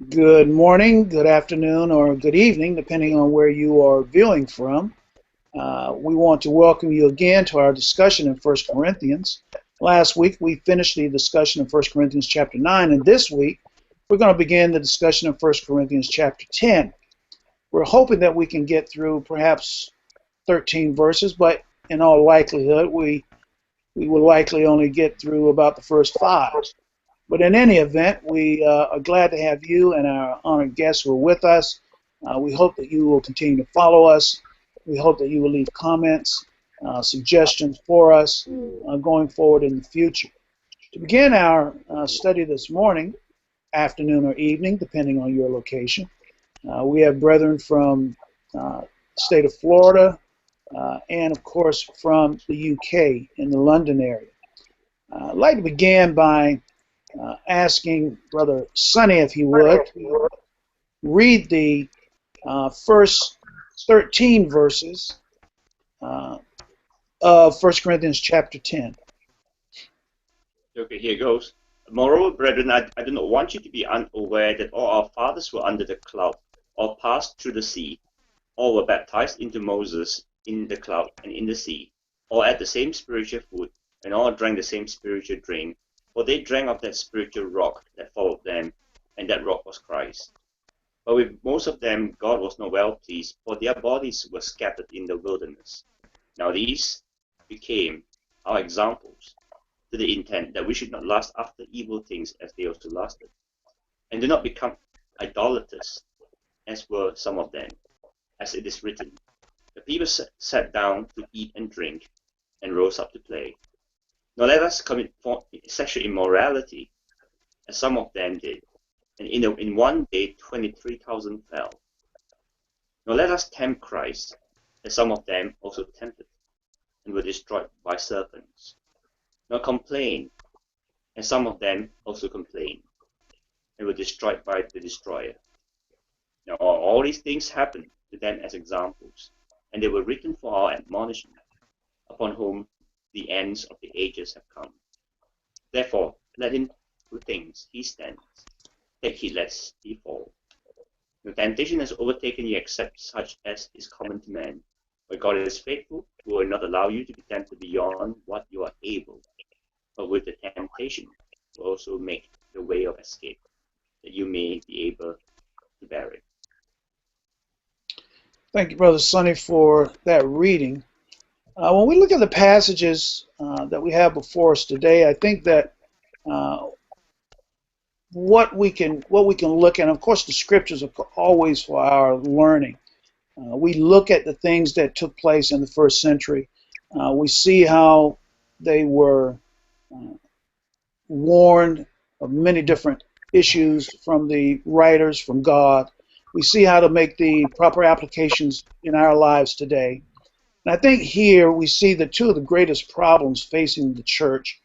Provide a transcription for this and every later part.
Good morning, good afternoon, or good evening, depending on where you are viewing from. We want to welcome you again to our discussion in First Corinthians. Last week we finished the discussion in First Corinthians chapter 9, and this week we're going to begin the discussion in First Corinthians chapter 10. We're hoping that we can get through perhaps 13 verses, but in all likelihood we will likely only get through about the first five. But in any event, we are glad to have you and our honored guests who are with us. We hope that you will continue to follow us. We hope that you will leave comments, suggestions for us going forward in the future. To begin our study this morning, afternoon or evening, depending on your location, we have brethren from the state of Florida and, of course, from the UK in the London area. I'd like to begin by asking Brother Sonny if he would read the first 13 verses of First Corinthians chapter 10. Okay, here goes. Moreover, brethren, I do not want you to be unaware that all our fathers were under the cloud, all passed through the sea, all were baptized into Moses in the cloud and in the sea, all ate the same spiritual food, and all drank the same spiritual drink, for they drank of that spiritual rock that followed them, and that rock was Christ. But with most of them God was not well pleased, for their bodies were scattered in the wilderness. Now these became our examples, to the intent that we should not lust after evil things as they also lusted, and do not become idolaters, as were some of them, as it is written, the people sat down to eat and drink, and rose up to play. Nor let us commit sexual immorality, as some of them did, and in one day 23,000 fell. Nor let us tempt Christ, as some of them also tempted, and were destroyed by serpents. Nor complain, as some of them also complained, and were destroyed by the destroyer. Now all these things happened to them as examples, and they were written for our admonishment, upon whom the ends of the ages have come. Therefore, let him who thinks he stands take heed lest he fall. No temptation has overtaken you except such as is common to man. But God is faithful, who will not allow you to be tempted beyond what you are able, but with the temptation will also make the way of escape, that you may be able to bear it. Thank you, Brother Sonny, for that reading. When we look at the passages that we have before us today, I think that what we can look at, and of course the scriptures are always for our learning. We look at the things that took place in the first century. We see how they were warned of many different issues from the writers, from God. We see how to make the proper applications in our lives today. And I think here we see the two of the greatest problems facing the church.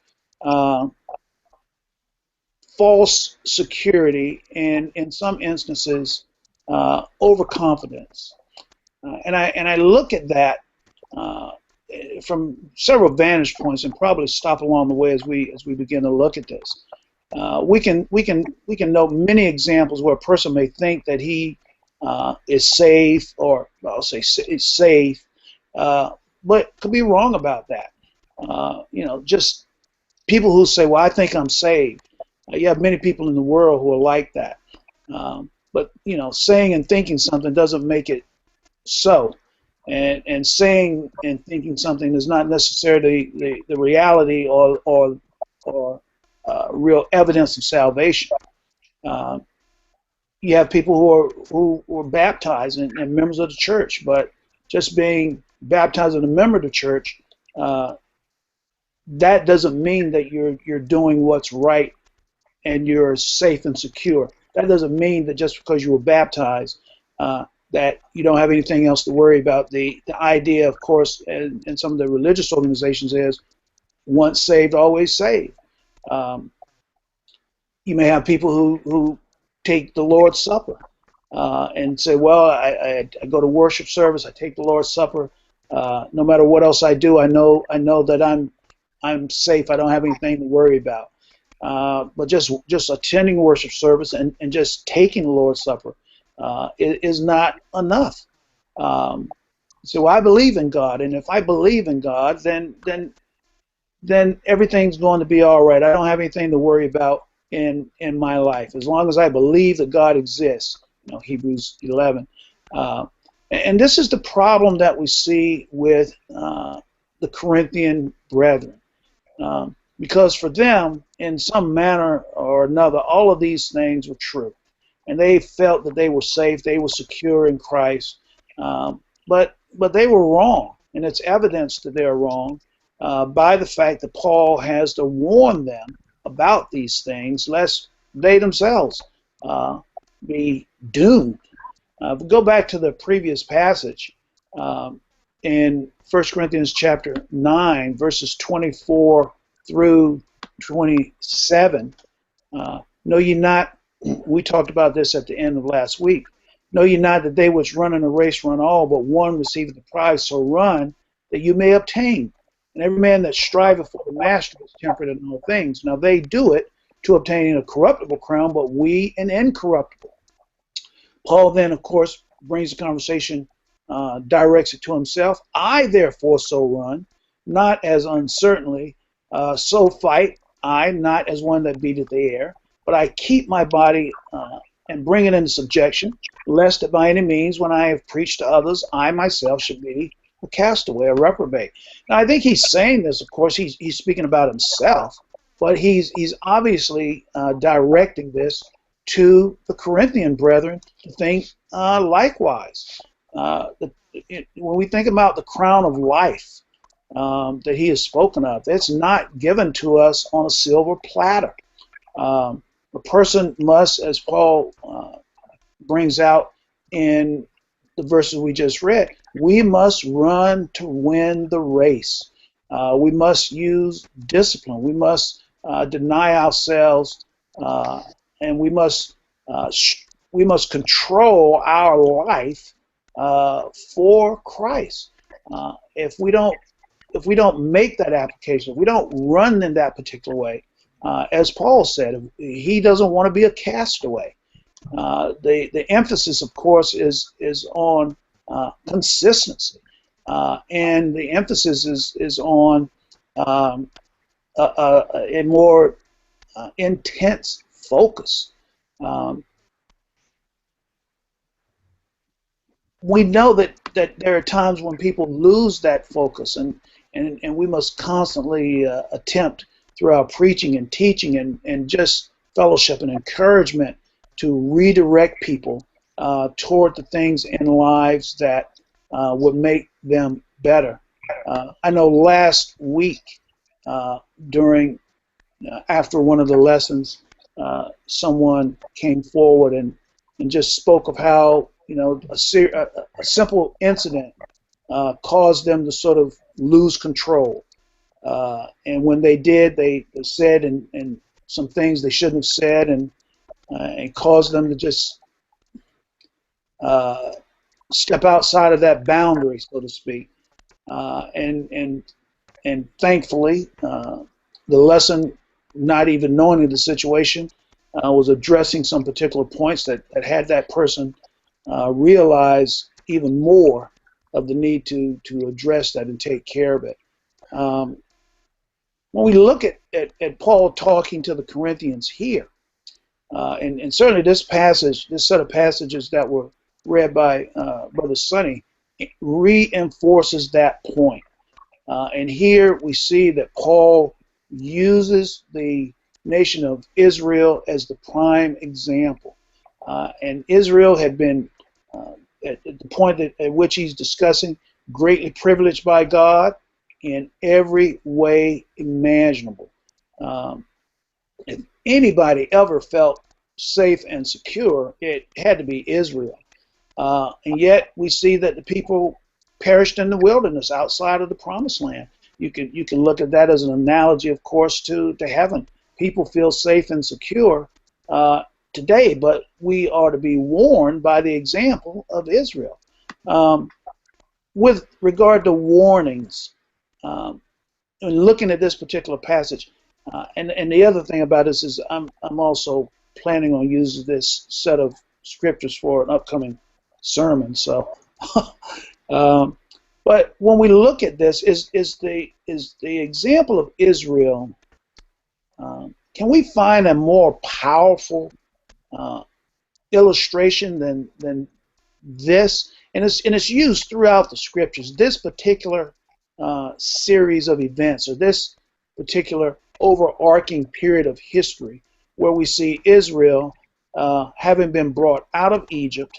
False security and, in some instances, overconfidence. And I look at that from several vantage points, and probably stop along the way as we begin to look at this. We can note many examples where a person may think that he is safe, or I'll say is safe, but could be wrong about that. Just people who say, "Well, I think I'm saved." You have many people in the world who are like that. But saying and thinking something doesn't make it so. And saying and thinking something is not necessarily the reality or real evidence of salvation. You have people who were baptized and members of the church, but just being baptized as a member of the church, that doesn't mean that you're doing what's right and you're safe and secure. That doesn't mean that just because you were baptized that you don't have anything else to worry about. The idea, of course, in some of the religious organizations is once saved, always saved. You may have people who take the Lord's Supper and say, well, I go to worship service, I take the Lord's Supper. No matter what else I do, I know that I'm safe. I don't have anything to worry about. but just attending worship service and just taking the Lord's Supper is not enough. So I believe in God, and if I believe in God, then everything's going to be all right. I don't have anything to worry about in my life as long as I believe that God exists. Hebrews 11. And this is the problem that we see with the Corinthian brethren. Because for them, in some manner or another, all of these things were true. And they felt that they were safe, they were secure in Christ. But they were wrong. And it's evidence that they're wrong by the fact that Paul has to warn them about these things, lest they themselves be doomed. If we go back to the previous passage, in 1 Corinthians chapter 9, verses 24 through 27, know ye not, we talked about this at the end of last week, know ye not that they which run in a race run all, but one receiveth the prize, so run that you may obtain. And every man that striveth for the master is temperate in all things. Now they do it to obtain a corruptible crown, but we an incorruptible. Paul then, of course, brings the conversation, directs it to himself. I therefore so run, not as uncertainly, so fight I, not as one that beateth the air, but I keep my body and bring it into subjection, lest that by any means, when I have preached to others, I myself should be a castaway, a reprobate. Now, I think he's saying this, of course, he's speaking about himself, but he's obviously directing this to the Corinthian brethren to think likewise. When we think about the crown of life that he has spoken of, it's not given to us on a silver platter. A person must, as Paul brings out in the verses we just read, we must run to win the race. We must use discipline. We must deny ourselves, and we must control our life for Christ. If we don't make that application, if we don't run in that particular way, as Paul said, he doesn't want to be a castaway. The emphasis, of course, is on consistency, and the emphasis is on a more intense focus. We know that there are times when people lose that focus, and we must constantly attempt through our preaching and teaching and just fellowship and encouragement to redirect people toward the things in lives that would make them better. I know last week after one of the lessons, someone came forward and just spoke of how a simple incident caused them to sort of lose control. And when they did, they said and some things they shouldn't have said, and caused them to just step outside of that boundary, so to speak. And thankfully, the lesson, not even knowing the situation, was addressing some particular points that had that person realize even more of the need to address that and take care of it. When we look at Paul talking to the Corinthians here, and certainly this set of passages that were read by Brother Sonny, reinforces that point. And here we see that Paul uses the nation of Israel as the prime example. And Israel had been, at the point at which he's discussing, greatly privileged by God in every way imaginable. If anybody ever felt safe and secure, it had to be Israel. And yet we see that the people perished in the wilderness outside of the promised land. You can look at that as an analogy, of course, to heaven. People feel safe and secure today, but we are to be warned by the example of Israel. With regard to warnings, in looking at this particular passage, And the other thing about this is I'm also planning on using this set of scriptures for an upcoming sermon. So, um, but when we look at this, is the example of Israel? Can we find a more powerful uh, illustration than this? And it's used throughout the scriptures. This particular series of events, or this particular overarching period of history, where we see Israel having been brought out of Egypt,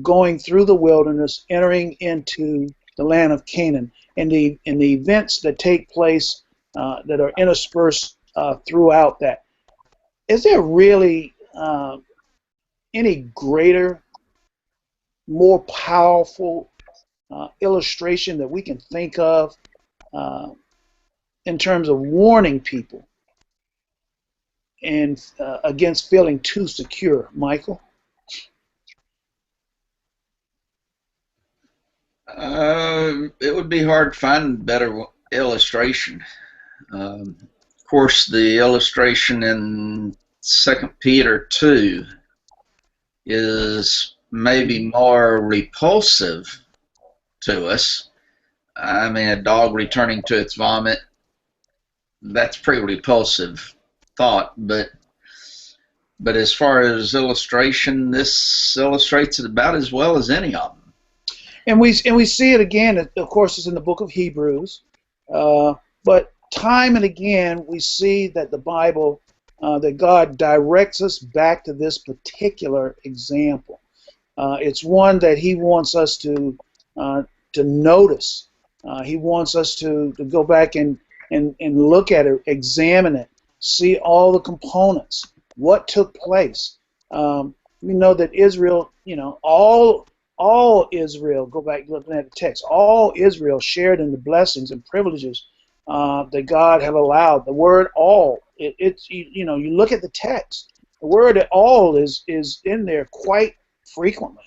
going through the wilderness, entering into the land of Canaan, and the events that take place that are interspersed throughout that. Is there really any greater, more powerful illustration that we can think of uh, in terms of warning people and against feeling too secure, Michael? It would be hard to find a better illustration. Of course, the illustration in 2 Peter 2 is maybe more repulsive to us. I mean, a dog returning to its vomit, that's pretty repulsive thought, but as far as illustration, this illustrates it about as well as any of them. And we see it again. Of course, it's in the book of Hebrews, but time and again we see that the Bible, that God directs us back to this particular example. It's one that He wants us to notice. He wants us to go back and look at it, examine it, see all the components, what took place. We know that Israel, all Israel, go back looking at the text, all Israel shared in the blessings and privileges that God had allowed. The word all, you look at the text, the word all is in there quite frequently.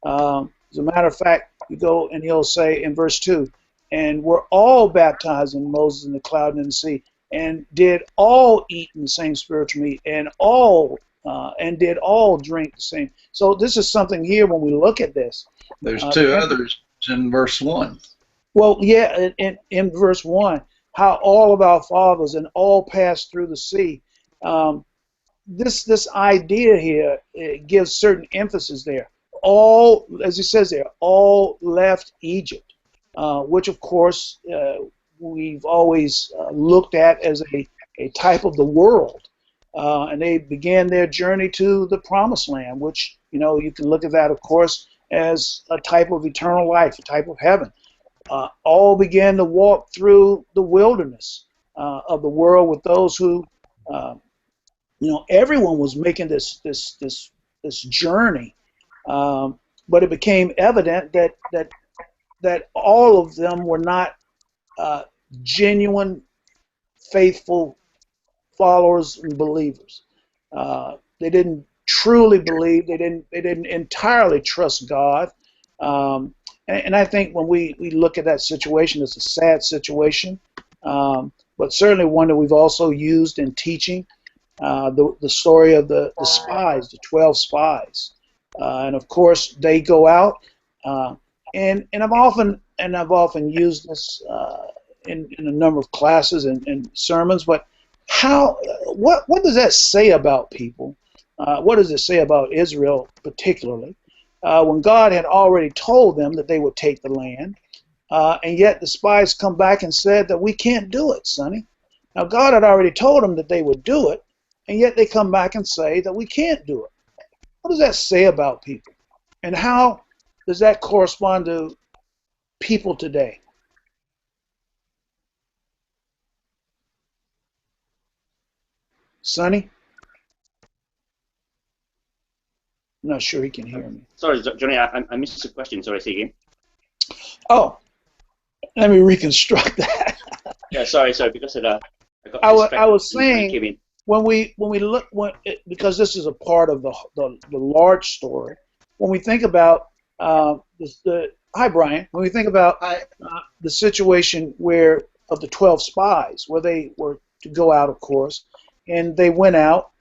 As a matter of fact, you go and he'll say in verse 2, and we're all baptized in Moses in the cloud and in the sea, and did all eat in the same spiritual meat, and did all drink the same. So this is something here when we look at this. There's two others in verse 1. Well, yeah, in verse 1, how all of our fathers and all passed through the sea. This idea here, it gives certain emphasis there. All, as he says there, all left Egypt, which of course we've always looked at as a type of the world. And they began their journey to the promised land, which, you can look at that, of course, as a type of eternal life, a type of heaven. All began to walk through the wilderness of the world with those who, everyone was making this journey. But it became evident that all of them were not genuine, faithful followers and believers. They didn't truly believe. They didn't entirely trust God. And I think when we look at that situation, it's a sad situation, but certainly one that we've also used in teaching. The story of the spies, the 12 spies. And of course, they go out, and I've often used this in a number of classes and sermons. But what does that say about people? What does it say about Israel particularly? When God had already told them that they would take the land, and yet the spies come back and said that we can't do it, Sonny. Now God had already told them that they would do it, and yet they come back and say that we can't do it. What does that say about people? And how does that correspond to people today? Sonny? I'm not sure he can hear me. Sorry, Johnny, I missed the question. Sorry, say again. Oh, let me reconstruct that. Yeah, sorry, because I was saying when we look because this is a part of the large story. When we think about hi Brian, when we think about the situation of the 12 spies, where they were to go out, of course. And they went out,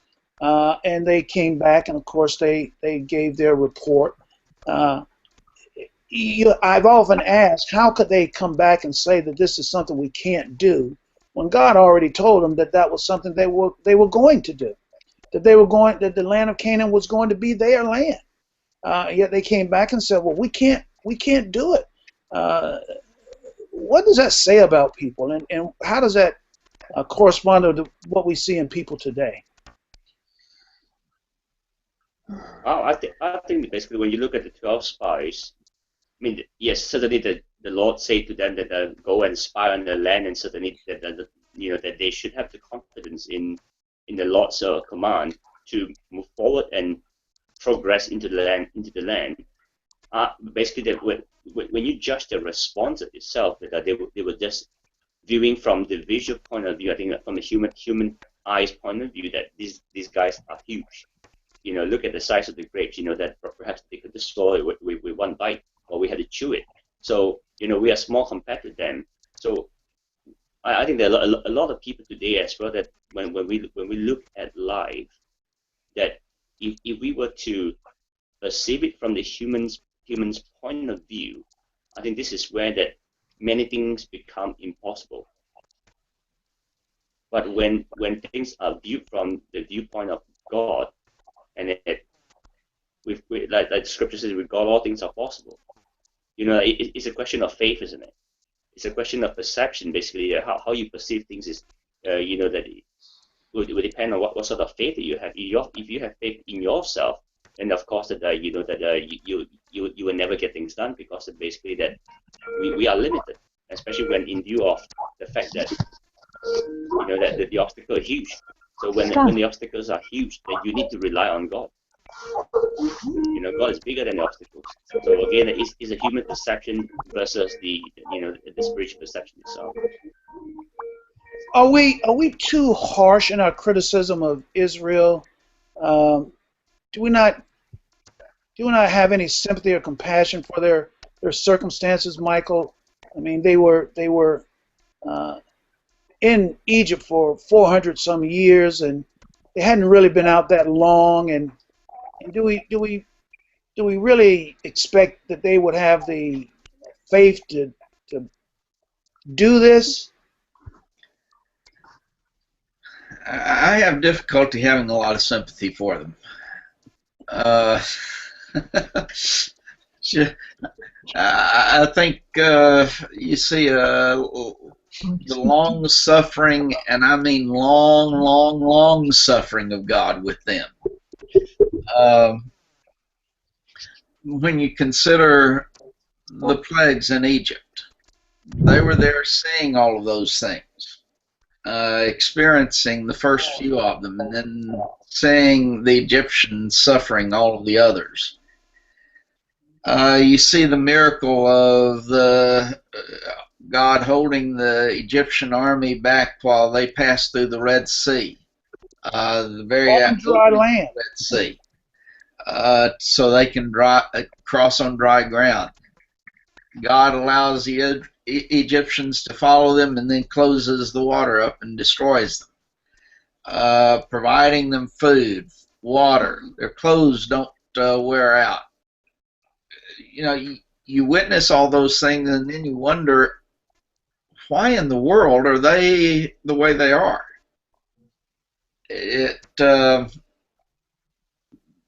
and they came back, and of course they gave their report. I've often asked, how could they come back and say that this is something we can't do, when God already told them that that was something they were going to do, that the land of Canaan was going to be their land. Yet they came back and said, well, we can't do it. What does that say about people, and how does that correspond to what we see in people today? I think basically when you look at the 12 spies, I mean, yes, certainly the Lord said to them that go and spy on the land, and certainly that they should have the confidence in the Lord's command to move forward and progress into the land. Basically, that when you judge the response itself, that they were just viewing from the visual point of view. I think that from the human eyes point of view, that these guys are huge. Look at the size of the grapes. That perhaps they could destroy it with one bite, or we had to chew it. So we are small compared to them. So I think there are a lot of people today as well that when we look at life, that if we were to perceive it from the human's point of view, I think this is where that many things become impossible. But when things are viewed from the viewpoint of God, and like the scripture says, with God all things are possible. It's a question of faith, isn't it? It's a question of perception, basically. How you perceive things is, that it will depend on what sort of faith that you have. If you have faith in yourself, then of course that you will never get things done, because basically that we are limited, especially when in view of the fact that that the obstacles are huge. So when the obstacles are huge, then you need to rely on God. God is bigger than the obstacles. So again, it's a human perception versus the spiritual perception itself. Are we too harsh in our criticism of Israel? Do we not have any sympathy or compassion for their circumstances, Michael? I mean, they were in Egypt for 400 some years, and they hadn't really been out that long. And do we really expect that they would have the faith to do this? I have difficulty having a lot of sympathy for them. I think you see the long suffering, and I mean long suffering of God with them. When you consider the plagues in Egypt, they were there seeing all of those things, experiencing the first few of them, and then seeing the Egyptians suffering all of the others. You see the miracle of God holding the Egyptian army back while they passed through the Red Sea, the very dry land. Red Sea, so they can cross on dry ground. God allows the Egyptians to follow them, and then closes the water up and destroys them, providing them food, water. Their clothes don't wear out. You witness all those things, and then you wonder, why in the world are they the way they are?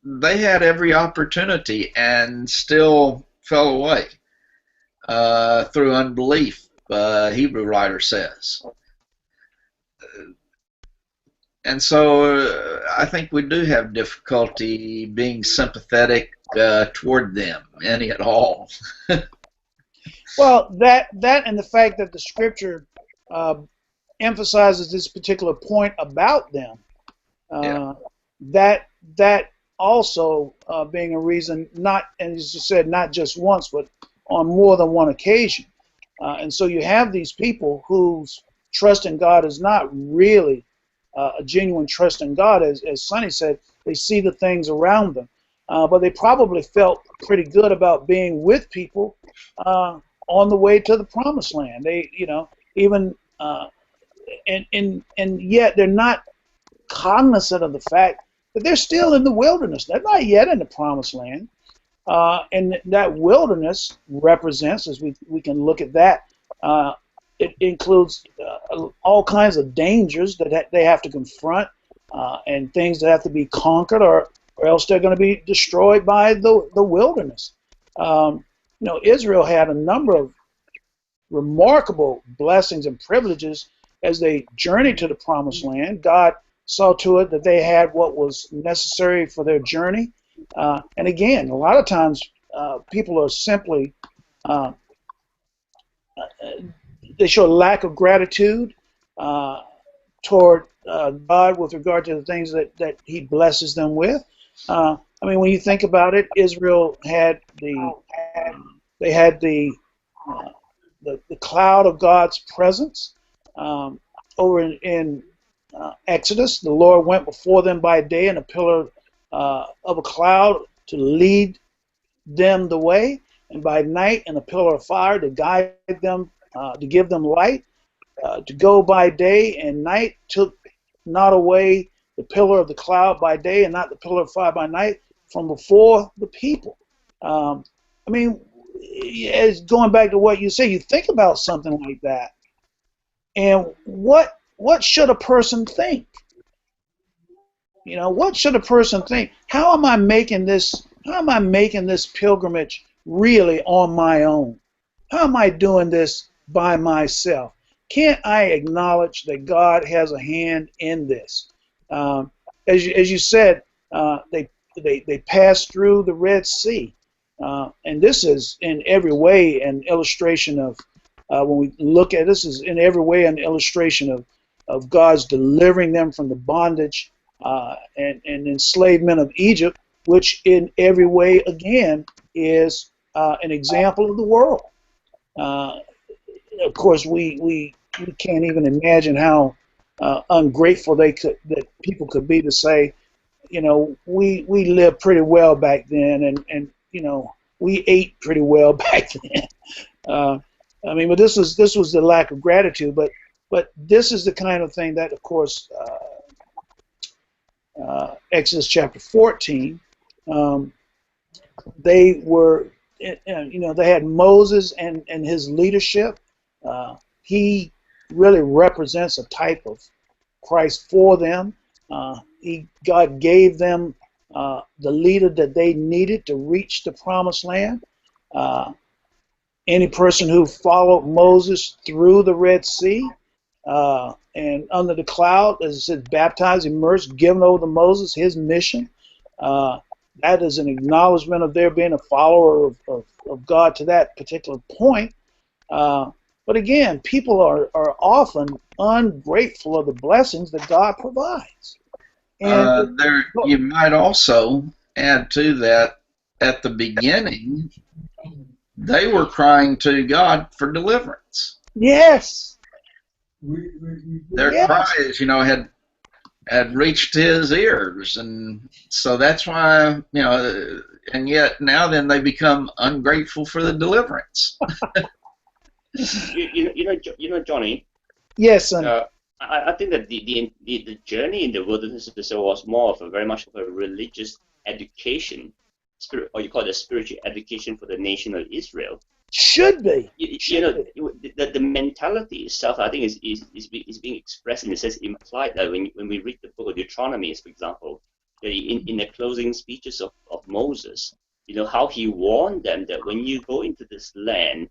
They had every opportunity and still fell away through unbelief, Hebrew writer says. And so I think we do have difficulty being sympathetic toward them, any at all. Well, that and the fact that the scripture emphasizes this particular point about them, that also being a reason, not, and as you said, not just once, but on more than one occasion. And so you have these people whose trust in God is not really a genuine trust in God. As Sonny said, they see the things around them. But they probably felt pretty good about being with people on the way to the promised land. They, even and yet they're not cognizant of the fact that they're still in the wilderness. They're not yet in the promised land. And that wilderness represents, as we can look at that, it includes all kinds of dangers that they have to confront, and things that have to be conquered, or else they're going to be destroyed by the wilderness. Israel had a number of remarkable blessings and privileges as they journeyed to the promised land. God saw to it that they had what was necessary for their journey. And again, a lot of times people are simply, they show a lack of gratitude toward God with regard to the things that He blesses them with. When you think about it, Israel had the cloud of God's presence. Over in Exodus, the Lord went before them by day in a pillar of a cloud to lead them the way, and by night in a pillar of fire to guide them, to give them light. To go by day and night took not away the pillar of the cloud by day and not the pillar of fire by night from before the people. As going back to what you say, you think about something like that, and what should a person think? What should a person think? How am I making this pilgrimage really on my own? How am I doing this by myself? Can't I acknowledge that God has a hand in this? As you said, they passed through the Red Sea, and this is in every way an illustration of, when we look at this, is in every way an illustration of God's delivering them from the bondage and enslavement of Egypt, which in every way again is an example of the world. Of course, we can't even imagine how ungrateful that people could be to say, we lived pretty well back then, and we ate pretty well back then. But this was the lack of gratitude. But this is the kind of thing that, of course, Exodus chapter 14, they were, they had Moses and his leadership. He really represents a type of Christ for them. God gave them the leader that they needed to reach the promised land. Any person who followed Moses through the Red Sea and under the cloud, as it says, baptized, immersed, given over to Moses, his mission, that is an acknowledgement of their being a follower of God to that particular point. But again, people are often ungrateful of the blessings that God provides. And you might also add to that, at the beginning, they were crying to God for deliverance. Yes. Their cries, had reached His ears, and so that's why, and yet now then they become ungrateful for the deliverance. Johnny. Yes, son. I think that the journey in the wilderness of Israel was more of very much of a religious education, or you call it a spiritual education for the nation of Israel. Should be. The mentality itself, I think, is being expressed in a sense, implied that when we read the book of Deuteronomy, for example, in the closing speeches of Moses, how he warned them that when you go into this land,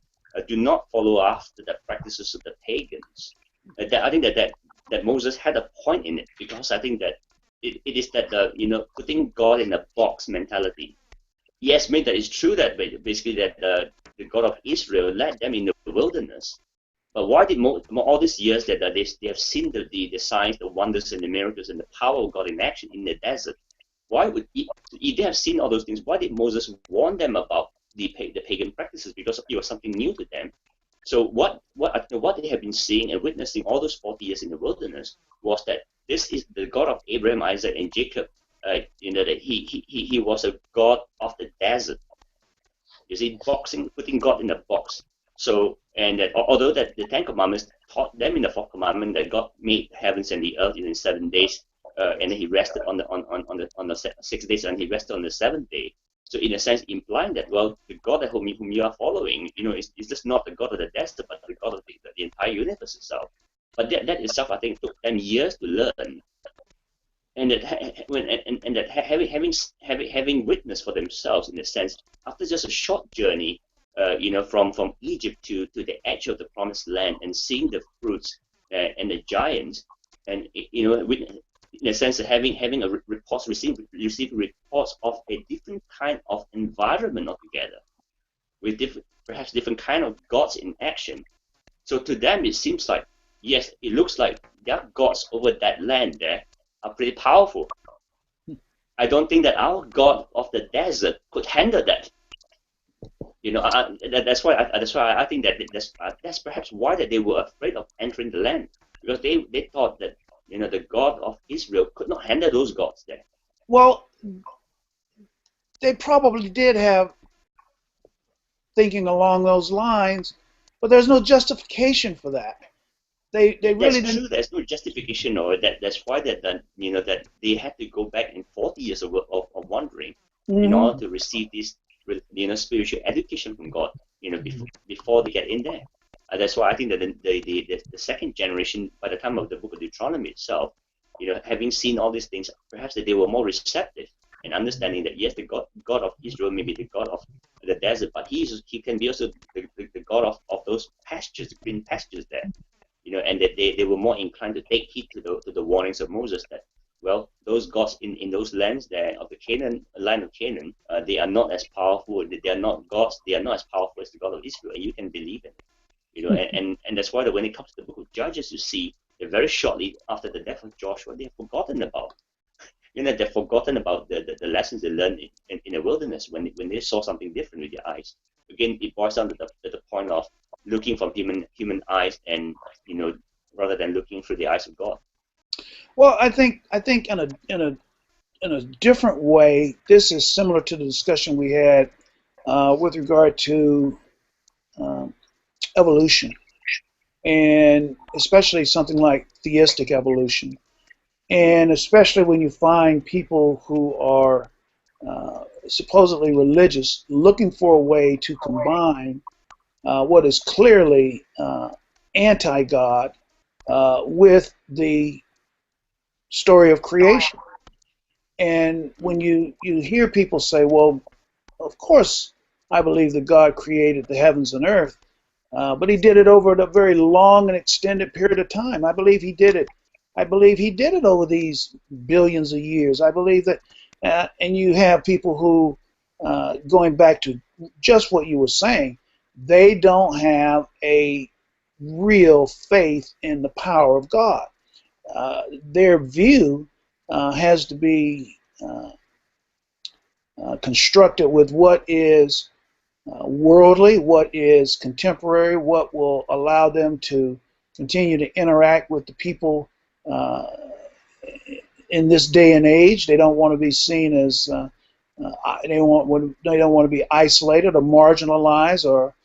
do not follow after the practices of the pagans. I think that Moses had a point in it, because I think that it is that putting God in a box mentality. Yes, that is true that basically that the God of Israel led them in the wilderness. But why did all these years that they have seen the signs, the wonders, and the miracles, and the power of God in action in the desert? Why would if they have seen all those things? Why did Moses warn them about the pagan practices? Because it was something new to them. So what they have been seeing and witnessing all those 40 years in the wilderness was that this is the God of Abraham, Isaac, and Jacob. That he was a God of the desert. You see, putting God in a box. So, and that although that the Ten Commandments taught them in the Fourth Commandment that God made heavens and the earth in 7 days, and then He rested on the 6 days, and He rested on the seventh day. So, in a sense, implying that, well, the God whom you are following, is just not the God of the desert, but the God of the entire universe itself. But that itself, I think, took them years to learn, and that having witness for themselves, in a sense, after just a short journey, from Egypt to the edge of the promised land, and seeing the fruits and the giants, and in a sense, having a reports, receive reports of a different kind of environment altogether, with perhaps different kind of gods in action. So to them, it seems like, yes, it looks like their gods over that land there are pretty powerful. I don't think that our God of the desert could handle that. That's why I think that that's perhaps why that they were afraid of entering the land, because they thought that the God of Israel could not handle those gods there. Well, they probably did have thinking along those lines, but there's no justification for that. They really That's true. There's no justification, or that's why that they had to go back in 40 years of wandering in order to receive this spiritual education from God, before they get in there. That's why I think that the second generation, by the time of the book of Deuteronomy itself, having seen all these things, perhaps that they were more receptive and understanding that, yes, the God of Israel may be the God of the desert, but he can be also the God of those pastures, the green pastures there. And that they were more inclined to take heed to the warnings of Moses that, well, those gods in those lands there of the land of Canaan, they are not as powerful. They are not gods. They are not as powerful as the God of Israel, and you can believe it. And that's why that when it comes to the book of Judges, you see that very shortly after the death of Joshua, they have forgotten about. They've forgotten about the lessons they learned in the wilderness when they saw something different with their eyes. Again, it boils down to the point of looking from human eyes, and rather than looking through the eyes of God. Well, I think in a different way, this is similar to the discussion we had with regard to evolution, and especially something like theistic evolution, and especially when you find people who are supposedly religious looking for a way to combine what is clearly anti-God with the story of creation. And when you hear people say, well, of course I believe that God created the heavens and earth, but he did it over a very long and extended period of time. I believe he did it. I believe he did it over these billions of years. I believe that, and you have people who, going back to just what you were saying, they don't have a real faith in the power of God. Their view has to be constructed with what is worldly, what is contemporary, what will allow them to continue to interact with the people in this day and age. They don't want to be seen as they don't want to be isolated or marginalized, or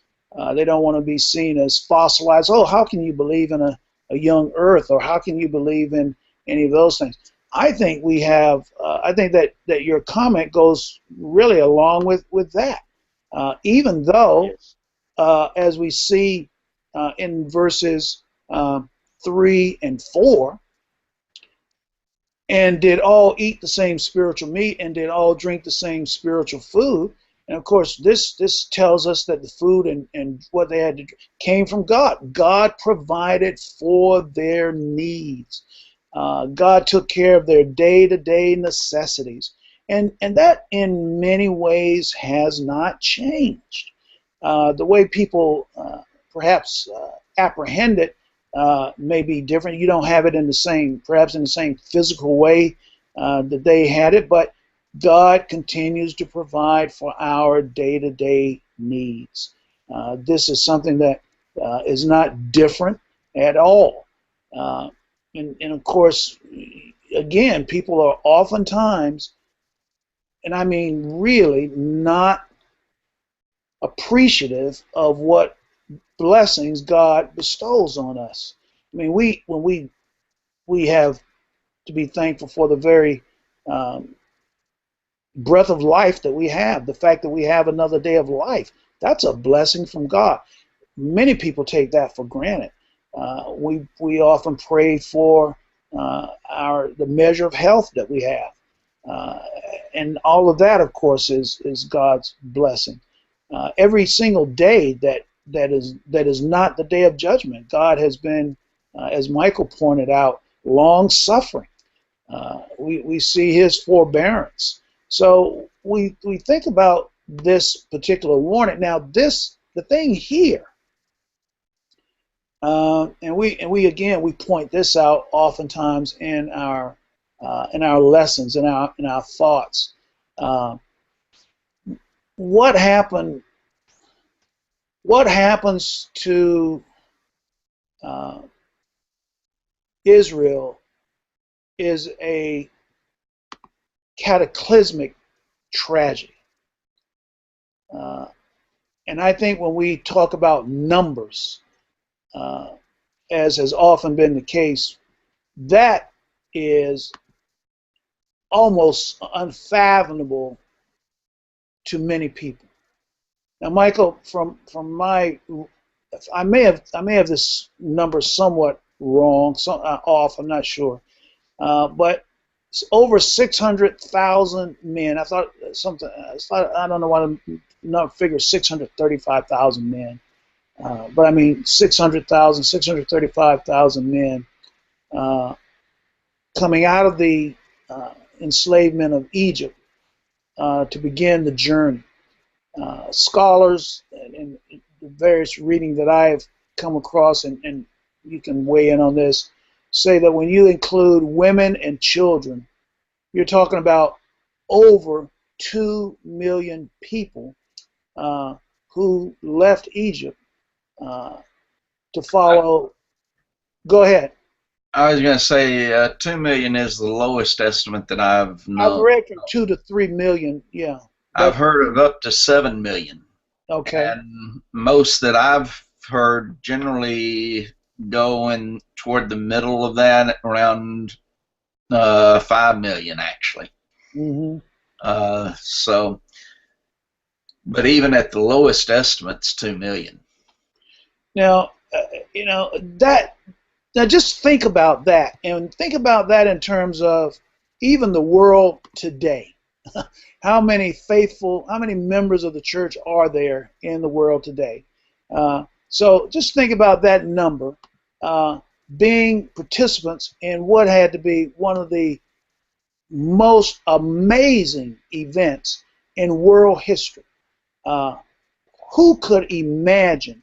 they don't want to be seen as fossilized. Oh, how can you believe in a young Earth, or how can you believe in any of those things? I think we have. I think that your comment goes really along with that. Even though, as we see in verses 3 and 4, and did all eat the same spiritual meat, and did all drink the same spiritual food. And of course, this tells us that the food and what they had to drink came from God. God provided for their needs. God took care of their day-to-day necessities. And that in many ways has not changed. The way people perhaps apprehend it may be different. You don't have it in the same, perhaps in the same physical way that they had it, but God continues to provide for our day-to-day needs. This is something that is not different at all. And of course, again, people are oftentimes, and I mean really, not appreciative of what blessings God bestows on us. I mean, we have to be thankful for the very um, breath of life that we have, the fact that we have another day of life. That's a blessing from God. Many people take that for granted. We often pray for the measure of health that we have, uh, and all of that, of course, is God's blessing. Every single day that is not the day of judgment, God has been, as Michael pointed out, long suffering. We see His forbearance. So we think about this particular warning. Now, the thing here. And we again we point this out oftentimes in our lessons, in our thoughts. Uh, what happened? What happens to uh, Israel is a cataclysmic tragedy, uh, and I think when we talk about numbers, uh, as has often been the case, that is almost unfathomable to many people. Now, Michael, from my, I may have this number somewhat wrong, off. I'm not sure, but it's over 600,000 men. I thought something. I don't know why the number figure 635,000 men, but I mean 600,000, 635,000 men uh, coming out of the enslavement of Egypt to begin the journey. Scholars and the various reading that I've come across, and you can weigh in on this, say that when you include women and children, you're talking about over 2 million people who left Egypt uh, to follow. Go ahead. I was going to say 2 million is the lowest estimate that I've I've known. read from 2 to 3 million. Yeah. I've heard of up to 7 million. Okay. And most that I've heard generally go in toward the middle of that, around 5 million actually. Mm-hmm. So, but even at the lowest estimates, 2 million. Now, you know that. Now, just think about that, and think about that in terms of even the world today. How many how many members of the church are there in the world today? So just think about that number being participants in what had to be one of the most amazing events in world history. Uh, who could imagine?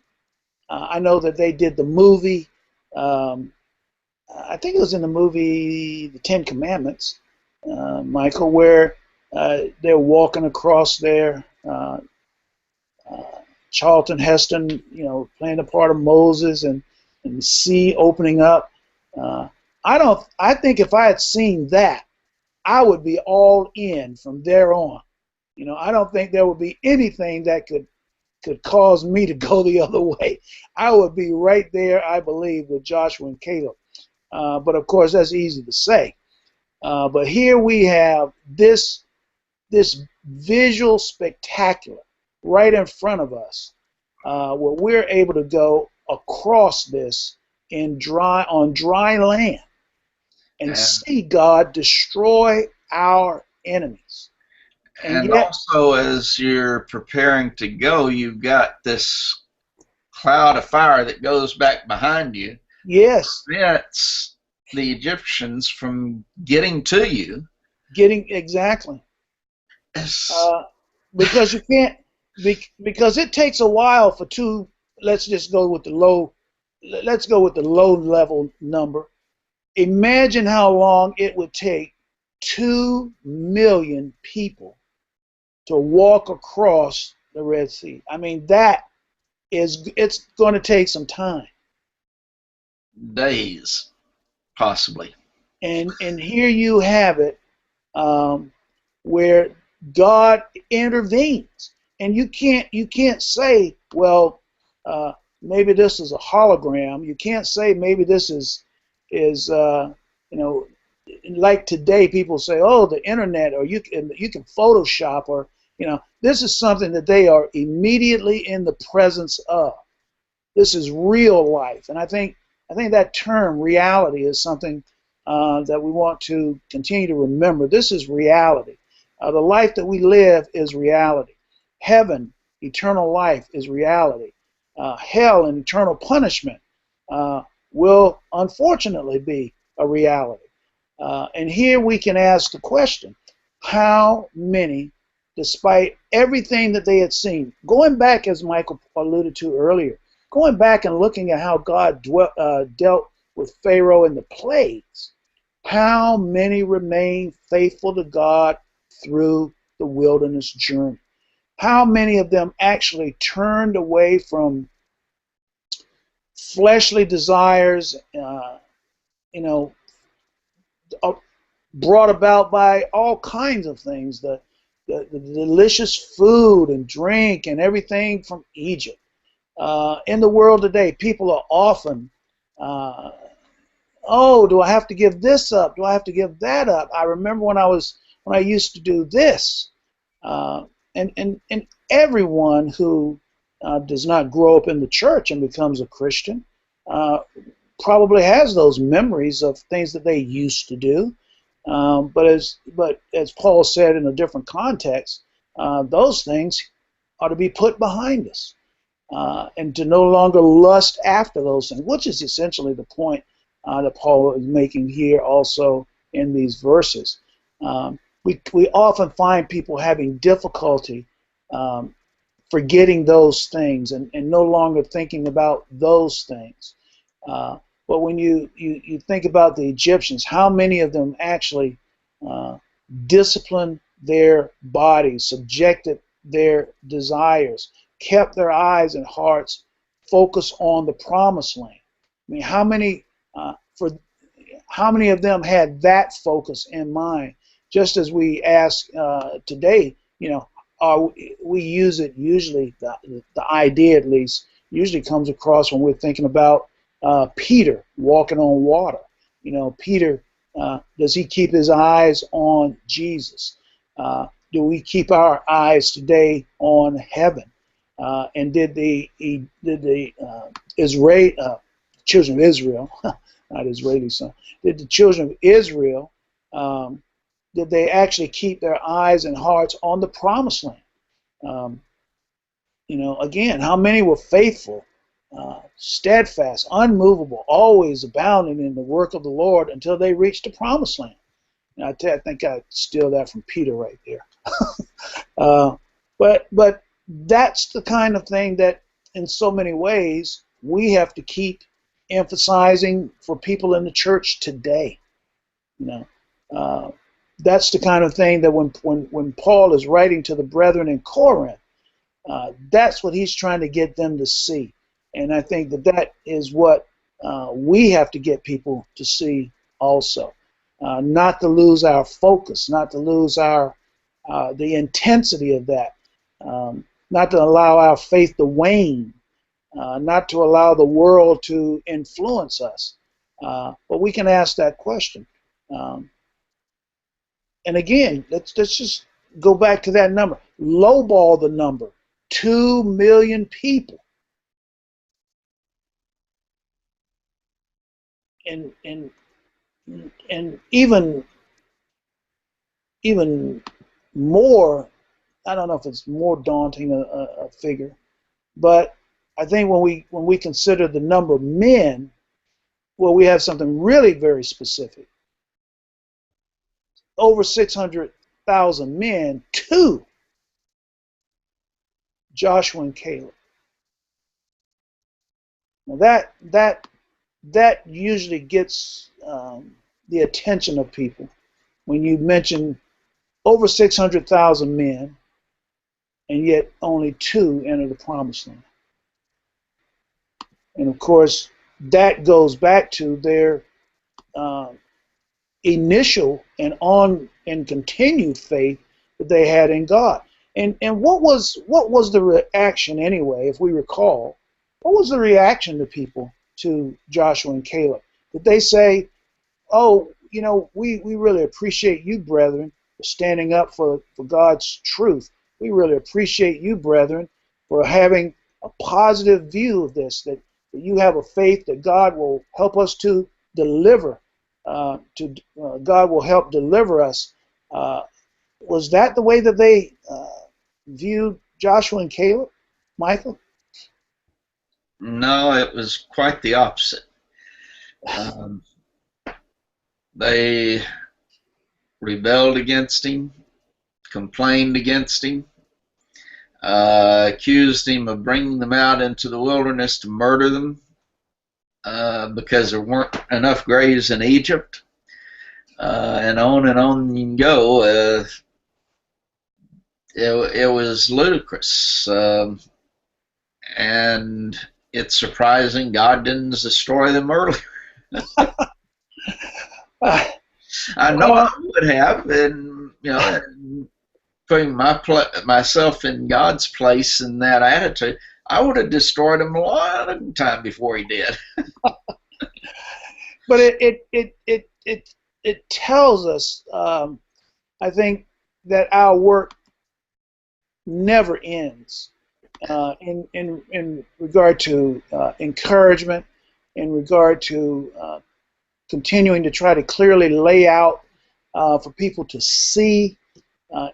I know that they did the movie. Um, I think it was in the movie The Ten Commandments, Michael, where they're walking across there. Uh, Charlton Heston, playing the part of Moses, and the sea opening up. Uh, I don't. I think if I had seen that, I would be all in from there on. I don't think there would be anything that could cause me to go the other way. I would be right there, I believe, with Joshua and Caleb. But of course, that's easy to say. But here we have this visual spectacular right in front of us, where we're able to go across this on dry land and see God destroy our enemies. And yet, also, as you're preparing to go, you've got this cloud of fire that goes back behind you. Yes. Prevents the Egyptians from getting to you. Exactly. Because you can't, because it takes a while for two. Let's go with the low level number. Imagine how long it would take 2 million people to walk across the Red Sea. I mean, it's going to take some time. Days, possibly. And here you have it, where God intervenes, and you can't say, well, maybe this is a hologram. You can't say maybe this is you know, like today people say, oh, the internet, or you can Photoshop, or this is something that they are immediately in the presence of. This is real life, and I think that term reality is something that we want to continue to remember. This is reality. The life that we live is reality. Heaven, eternal life, is reality. Hell and eternal punishment will unfortunately be a reality. And here we can ask the question, how many, despite everything that they had seen, going back, as Michael alluded to earlier, going back and looking at how God dealt with Pharaoh and the plagues, how many remained faithful to God through the wilderness journey? How many of them actually turned away from fleshly desires, brought about by all kinds of things, the delicious food and drink and everything from Egypt? In the world today, people are often, oh, do I have to give this up? Do I have to give that up? I remember when I used to do this. And everyone who does not grow up in the church and becomes a Christian probably has those memories of things that they used to do. But as Paul said in a different context, those things are to be put behind us. And to no longer lust after those things, which is essentially the point that Paul is making here also in these verses. We often find people having difficulty forgetting those things and no longer thinking about those things. But when you think about the Egyptians, how many of them actually disciplined their bodies, subjected their desires, kept their eyes and hearts focused on the promised land? I mean, how many of them had that focus in mind? Just as we ask today, we use it usually, the idea at least, usually comes across when we're thinking about Peter walking on water. Peter, does he keep his eyes on Jesus? Do we keep our eyes today on heaven? And did the children of Israel, not Israeli son, did the children of Israel, did they actually keep their eyes and hearts on the promised land? Again, how many were faithful, steadfast, unmovable, always abounding in the work of the Lord until they reached the promised land? And I think I steal that from Peter right there. But that's the kind of thing that, in so many ways, we have to keep emphasizing for people in the church today. That's the kind of thing that when Paul is writing to the brethren in Corinth, that's what he's trying to get them to see. And I think that is what we have to get people to see also. Not to lose our focus, not to lose the intensity of that, not to allow our faith to wane, not to allow the world to influence us. But we can ask that question. And again, let's just go back to that number. Lowball the number. 2 million people. And even more, I don't know if it's more daunting a figure, but I think when we consider the number of men, well, we have something really very specific. Over 600,000 men to Joshua and Caleb. Now that usually gets the attention of people when you mention over 600,000 men, and yet only 2 enter the promised land. And of course, that goes back to their initial and continued faith that they had in God. And what was the reaction anyway, if we recall, what was the reaction to people to Joshua and Caleb? Did they say, "Oh, we really appreciate you, brethren, for standing up for God's truth. We really appreciate you, brethren, for having a positive view of this, that you have a faith that God will help us to deliver, God will help deliver us." Was that the way that they viewed Joshua and Caleb, Michael? No, it was quite the opposite. They rebelled against him, complained against him, accused him of bringing them out into the wilderness to murder them because there weren't enough graves in Egypt, and on you can go. It was ludicrous, and it's surprising God didn't destroy them earlier. I know I would have, and putting myself in God's place in that attitude, I would have destroyed him a long time before he did. But it tells us, I think, that our work never ends in regard to encouragement, in regard to continuing to try to clearly lay out for people to see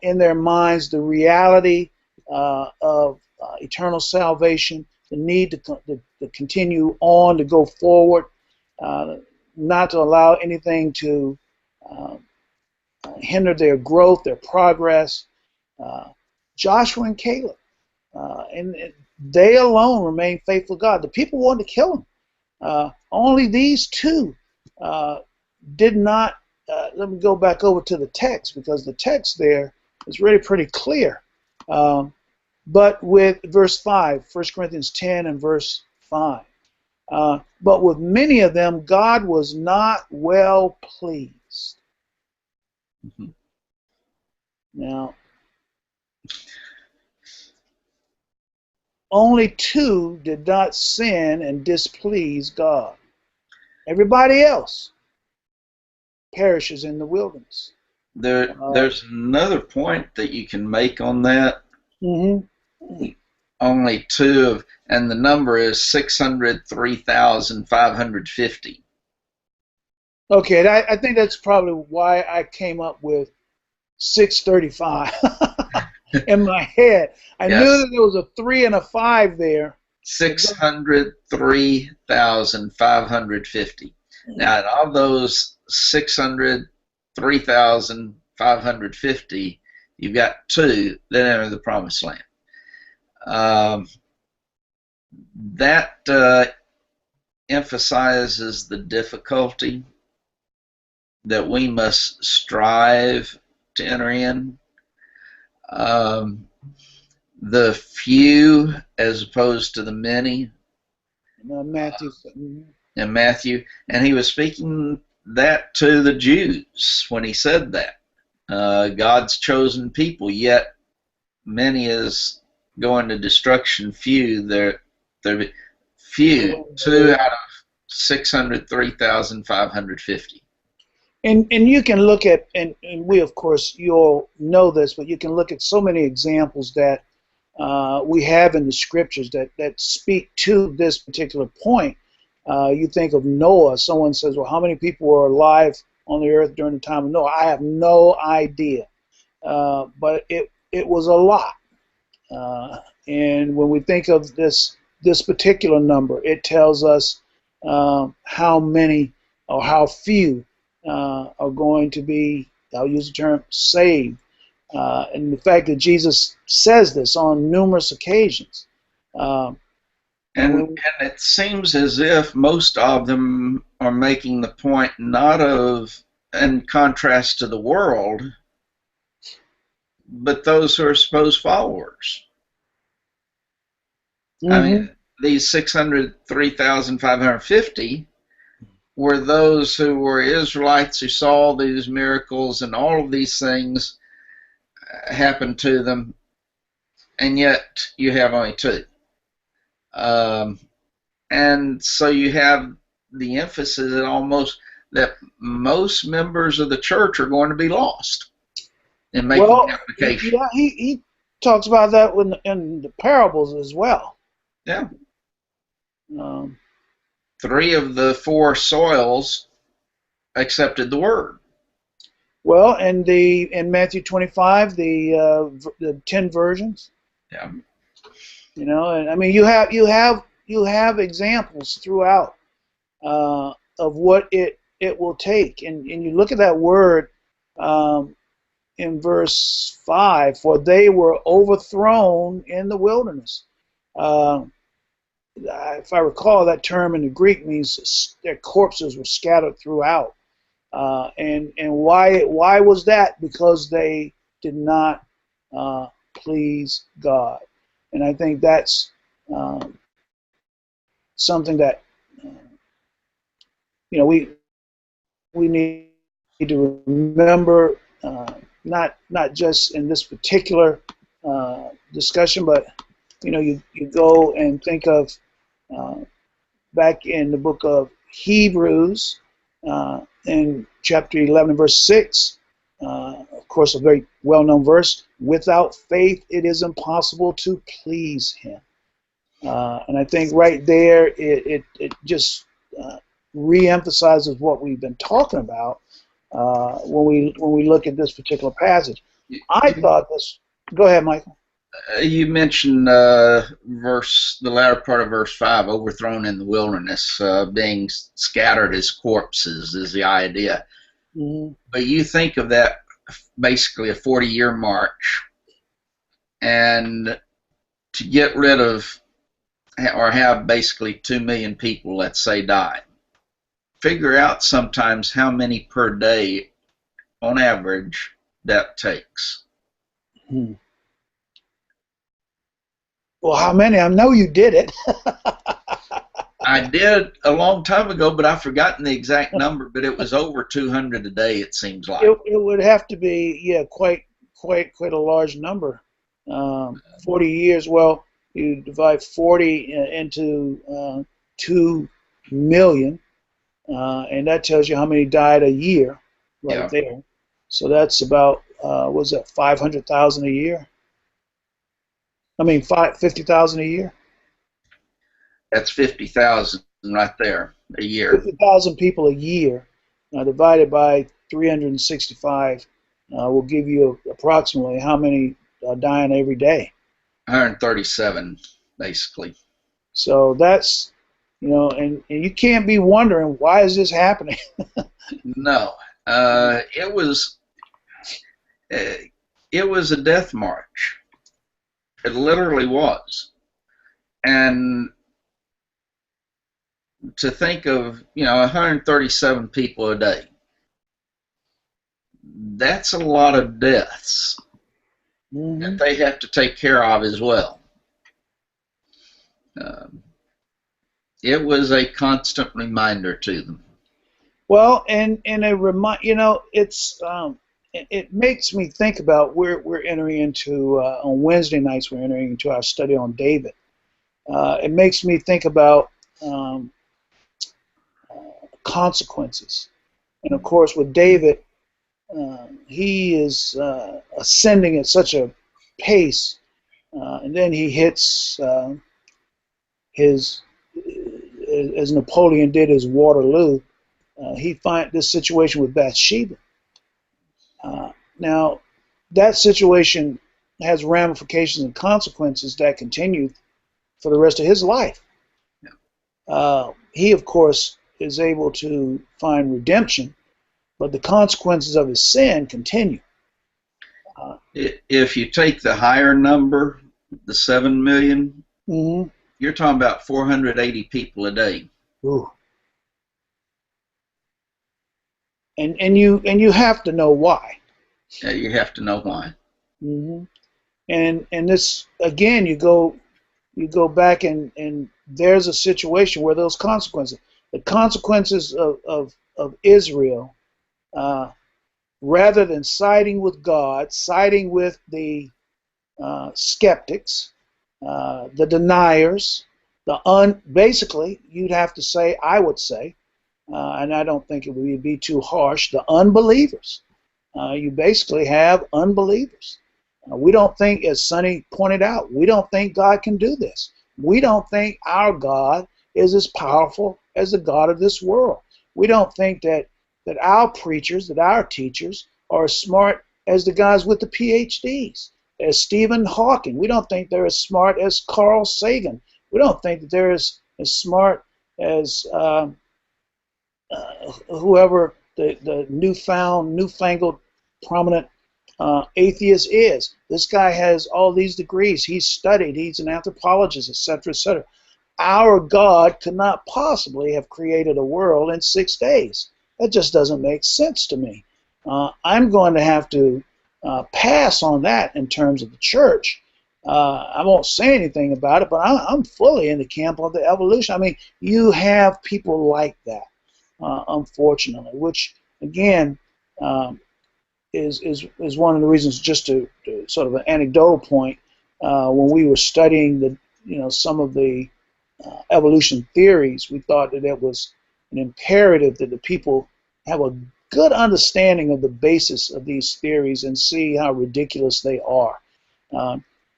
in their minds the reality of eternal salvation, the need to continue on, to go forward, not to allow anything to hinder their growth, their progress. Joshua and Caleb, and they alone remained faithful to God. The people wanted to kill them. Only these two did not. Let me go back over to the text, because the text there is really pretty clear. But with verse 5, 1 Corinthians 10 and verse 5. But with many of them, God was not well pleased. Mm-hmm. Now, only two did not sin and displease God. Everybody else perishes in the wilderness. There's another point that you can make on that. Mm-hmm. Only two, and the number is 603,550. Okay, I think that's probably why I came up with 635 in my head. I knew that there was a 3 and a 5 there. 603,550. Now, of those 603,550, you've got two that enter the promised land. That emphasizes the difficulty that we must strive to enter in. The few as opposed to the many. Matthew. In Matthew, and he was speaking that to the Jews when he said that. God's chosen people, yet many is going to destruction. Few, they're few. 2 out of 603,550. And you can look at, and we, of course, you'll know this, but you can look at so many examples that we have in the scriptures that speak to this particular point. You think of Noah. Someone says, well, how many people were alive on the earth during the time of Noah? I have no idea. But it was a lot. And when we think of this particular number, it tells us how many or how few are going to be, I'll use the term, saved. And the fact that Jesus says this on numerous occasions. And it seems as if most of them are making the point not of, in contrast to the world, but those who are supposed followers. Mm-hmm. I mean, these 603,550 were those who were Israelites who saw these miracles and all of these things happen to them, and yet you have only two. And so you have the emphasis that most members of the church are going to be lost in making Well, application. yeah, he talks about that in the parables as well. Yeah. Um, 3 of the 4 soils accepted the word. well, and in Matthew 25, the 10 virgins. Yeah. And I mean you have examples throughout of what it will take, and you look at that word in verse 5, for they were overthrown in the wilderness. Uh, if I recall, that term in the Greek means their corpses were scattered throughout. And why was that? Because they did not please God. And I think that's um, something that uh, we need to remember, not just in this particular discussion, but you go and think of uh, back in the book of Hebrews, in chapter 11, verse 6. Of course, a very well-known verse. Without faith, it is impossible to please Him. And I think right there, it just re-emphasizes what we've been talking about when we look at this particular passage. I thought this. Go ahead, Michael. You mentioned the latter part of verse 5, overthrown in the wilderness, being scattered as corpses is the idea. Mm-hmm. But you think of that basically a 40-year march, and to get rid of or have basically 2 million people, let's say, die. Figure out sometimes how many per day, on average, that takes. Hmm. Well, how many? I know you did it. I did a long time ago, but I've forgotten the exact number. But it was over 200 a day. It seems like It would have to be, yeah, quite a large number. 40 years. Well, you divide 40 into 2 million, and that tells you how many died a year, right Yeah. there. So that's about was that 500,000 a year? I mean, 50,000 a year. That's 50,000 right there a year. 50,000 people a year, divided by 365, will give you approximately how many dying every day. 137, basically. So that's, and you can't be wondering, why is this happening? No, it was a death march. It literally was. And to think of 137 people a day, that's a lot of deaths that they have to take care of as well. It was a constant reminder to them. Well, and it makes me think about we're entering into on Wednesday nights, we're entering into our study on David. It makes me think about consequences, and of course with David, he is ascending at such a pace, and then he hits his, as Napoleon did his Waterloo. He finds this situation with Bathsheba. Now, that situation has ramifications and consequences that continue for the rest of his life. He, of course, is able to find redemption, but the consequences of his sin continue. If you take the higher number, the 7 million, you're talking about 480 people a day. Ooh. And you have to know why. Yeah, you have to know why. And this again, you go back and there's a situation where those consequences, the consequences of Israel, rather than siding with God, siding with the skeptics, the deniers, Basically, you'd have to say, I would say, and I don't think it would be too harsh, the unbelievers. You basically have unbelievers. We don't think, as Sonny pointed out, we don't think God can do this. We don't think our God is as powerful as the God of this world. We don't think that our preachers, that our teachers are as smart as the guys with the PhDs, as Stephen Hawking. We don't think they're as smart as Carl Sagan. We don't think that they're as smart as whoever the newfangled prominent atheist is. This guy has all these degrees. He's studied. He's an anthropologist, etc., etc. Our God could not possibly have created a world in 6 days. That just doesn't make sense to me. I'm going to have to pass on that in terms of the church. I won't say anything about it, but I'm fully in the camp of the evolution. I mean, you have people like that, unfortunately, which, again, is one of the reasons, just to sort of an anecdotal point, when we were studying some of the evolution theories, we thought that it was an imperative that the people have a good understanding of the basis of these theories and see how ridiculous they are.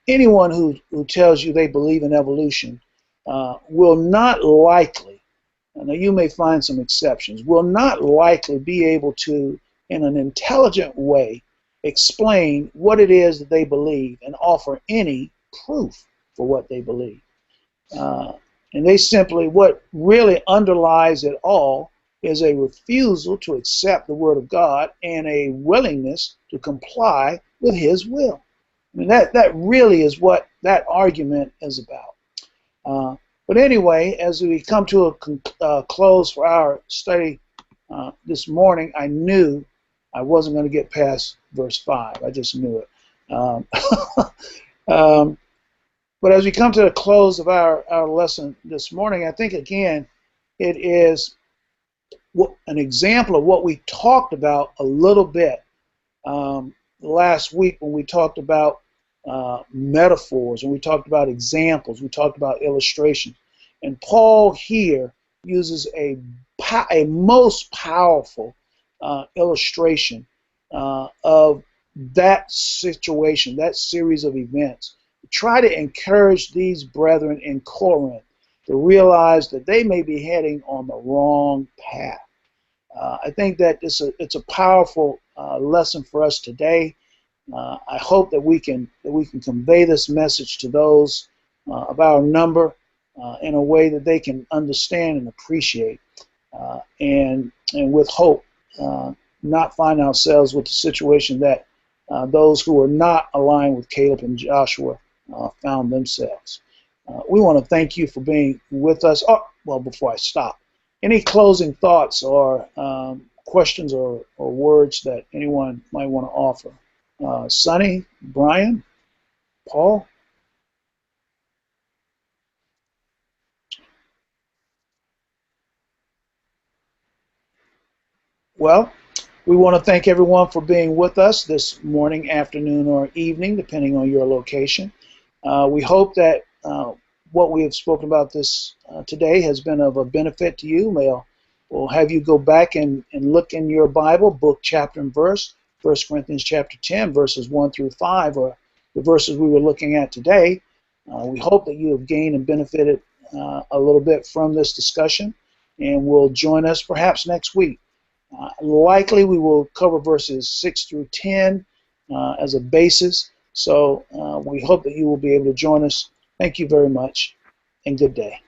Anyone who tells you they believe in evolution will not likely, now you may find some exceptions, will not likely be able to, in an intelligent way, explain what it is that they believe and offer any proof for what they believe. And they simply, what really underlies it all is a refusal to accept the Word of God and a willingness to comply with His will. I mean, that really is what that argument is about. But anyway, as we come to a close for our study this morning, I knew I wasn't going to get past verse 5. I just knew it. But as we come to the close of our lesson this morning, I think, again, it is an example of what we talked about a little bit last week when we talked about metaphors, and we talked about examples, we talked about illustrations. And Paul here uses a most powerful illustration of that situation, that series of events. Try to encourage these brethren in Corinth to realize that they may be heading on the wrong path. I think that it's a powerful lesson for us today. I hope that we can convey this message to those of our number in a way that they can understand and appreciate, and with hope, not find ourselves with the situation that those who are not aligned with Caleb and Joshua found themselves. We want to thank you for being with us. Oh, well, before I stop, any closing thoughts or questions or words that anyone might want to offer? Sonny, Brian, Paul? Well, we want to thank everyone for being with us this morning, afternoon, or evening, depending on your location. We hope that what we have spoken about this today has been of a benefit to you. We'll have you go back and look in your Bible, book, chapter, and verse. 1 Corinthians chapter 10, verses 1 through 5 are the verses we were looking at today. We hope that you have gained and benefited a little bit from this discussion, and will join us perhaps next week. Likely we will cover verses 6 through 10 as a basis, so we hope that you will be able to join us. Thank you very much, and good day.